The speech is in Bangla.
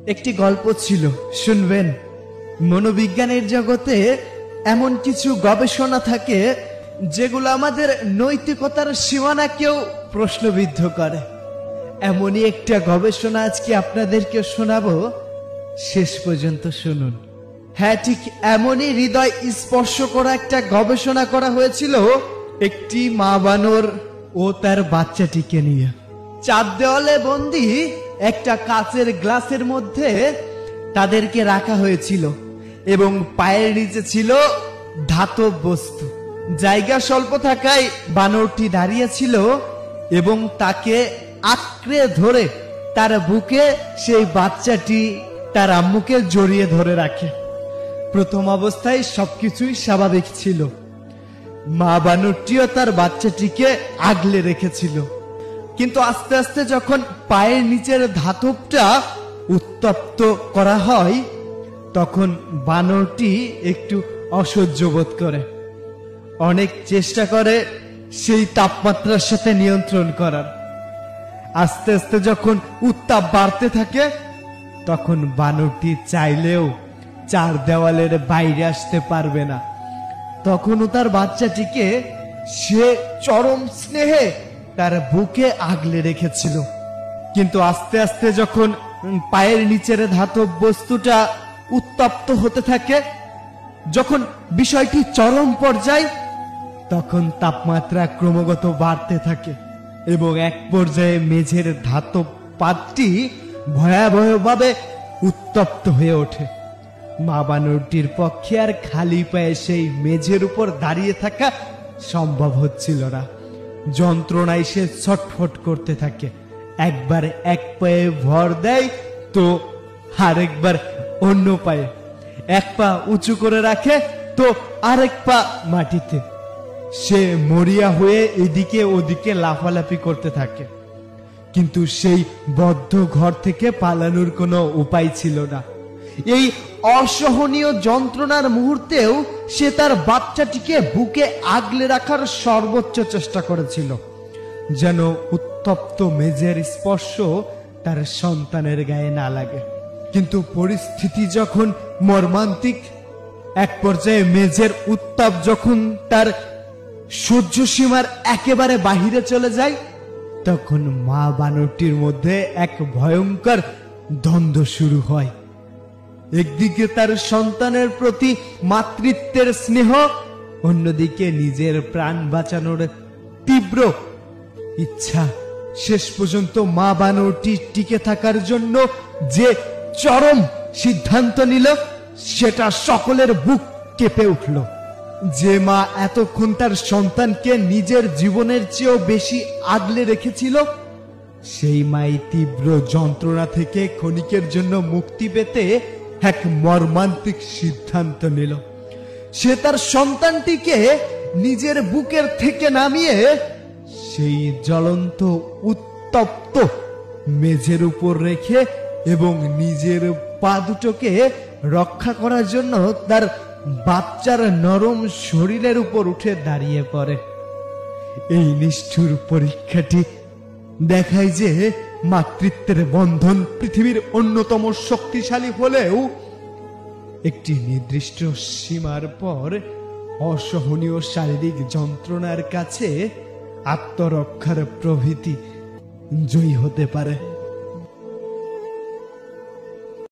একটি গল্প ছিল, শুনবেন। মনোবিজ্ঞানের জগতে এমন কিছু গবেষণা থাকে যেগুলো আমাদের নৈতিকতার সীমানাকেও প্রশ্নবিদ্ধ করে। এমনই একটা গবেষণা আজকে আপনাদেরকে শোনাবো, শেষ পর্যন্ত শুনুন। হ্যাঁ, ঠিক এমনই হৃদয় স্পর্শ করা একটা গবেষণা করা হয়েছিল একটি মা বানর ও তার বাচ্চাটিকে নিয়ে। চার দেওয়ালে বন্দি একটা কাচের গ্লাসের মধ্যে তাদেরকে রাখা হয়েছিল এবং পায়ের নিচে ছিল ধাতব বস্তু। জায়গা স্বল্প থাকায় বানরটি দাঁড়িয়েছিল এবং তাকে আঁকড়ে ধরে তার বুকে সেই বাচ্চাটি তার আম্মুকে জড়িয়ে ধরে রাখে। প্রথম অবস্থায় সবকিছুই স্বাভাবিক ছিল। মা বানরটিও তার বাচ্চাটিকে আগলে রেখেছিল, কিন্তু আস্তে আস্তে যখন পায়ের নিচের ধাতবটা উত্তপ্ত করা হয় তখন বানরটি একটু অসহ্য বোধ করে। অনেক চেষ্টা করে সেই তাপমাত্রার সাথে নিয়ন্ত্রণ করার। আস্তে আস্তে যখন উত্তাপ বাড়তে থাকে তখন বানরটি চাইলেও চার দেওয়ালের বাইরে আসতে পারবে না। তখনও তার বাচ্চাটিকে সে চরম স্নেহে তার বুকে আগলে রেখেছিল। কিন্তু আস্তে আস্তে যখন পায়ের নিচের ধাতব বস্তুটা উত্তপ্ত হতে থাকে, যখন বিষয়টি চরম পর্যায়ে, তখন তাপমাত্রা ক্রমাগত বাড়তে থাকে এবং এক পর্যায়ে মেঝের ধাতব পাতটি ভয়াবহভাবে উত্তপ্ত হয়ে ওঠে। মা বানরটির পক্ষে আর খালি পায়ে সেই মেঝের উপর দাঁড়িয়ে থাকা সম্ভব হচ্ছিল না। যন্ত্রণায় সে ছটফট করতে থাকে। একবার এক পায়ে ভর দেয় তো আরেকবার অন্য পায়ে, এক পা উঁচু করে রাখে তো আরেক পা মাটিতে। সে মরিয়া হয়ে এদিকে ওদিকে লাফালাফি করতে থাকে, কিন্তু সেই বদ্ধ ঘর থেকে পালানোর কোনো উপায় ছিল না। এই অসহনীয় যন্ত্রণার মুহূর্তেও সে তার বাচ্চাটিকে বুকে আগলে রাখার সর্বোচ্চ চেষ্টা করেছিল, যেন উত্তপ্ত মেঝের স্পর্শ তার সন্তানের গায়ে না লাগে। কিন্তু পরিস্থিতি যখন মর্মান্তিক, এক পর্যায়ে মেঝের উত্তাপ যখন তার সহ্য সীমার একেবারে বাহিরে চলে যায়, তখন মা বানরটির মধ্যে এক ভয়ঙ্কর দ্বন্দ্ব শুরু হয়। একদিকে তার সন্তানের প্রতি মাতৃত্বের স্নেহ, অন্যদিকে নিজের প্রাণ বাঁচানোর তীব্র ইচ্ছা। শেষ পর্যন্ত মা বানরটি টিকে থাকার জন্য যে চরম সিদ্ধান্ত নিল, সেটা সকলের বুক কেঁপে উঠল। যে মা এতক্ষণ তার সন্তানকে নিজের জীবনের চেয়েও বেশি আগলে রেখেছিল, সেই মাই তীব্র যন্ত্রণা থেকে ক্ষণিকের জন্য মুক্তি পেতে এক মর্মান্তিক সিদ্ধান্ত নিল। সে তার সন্তানটিকে নিজের বুকের থেকে নামিয়ে সেই জ্বলন্ত উত্তপ্ত মেঝের উপর রেখে এবং নিজের পা দুটোকে রক্ষা করার জন্য তার বাচ্চার নরম শরীরের উপর উঠে দাঁড়িয়ে পড়ে। এই নিষ্ঠুর পরীক্ষাটি দেখায় যে মাতৃত্বের বন্ধন পৃথিবীর অন্যতম শক্তিশালী হলেও একটি নির্দিষ্ট সীমার পর অসহনীয় শারীরিক যন্ত্রণার কাছে আত্মরক্ষার প্রভৃতি জয়ী হতে পারে।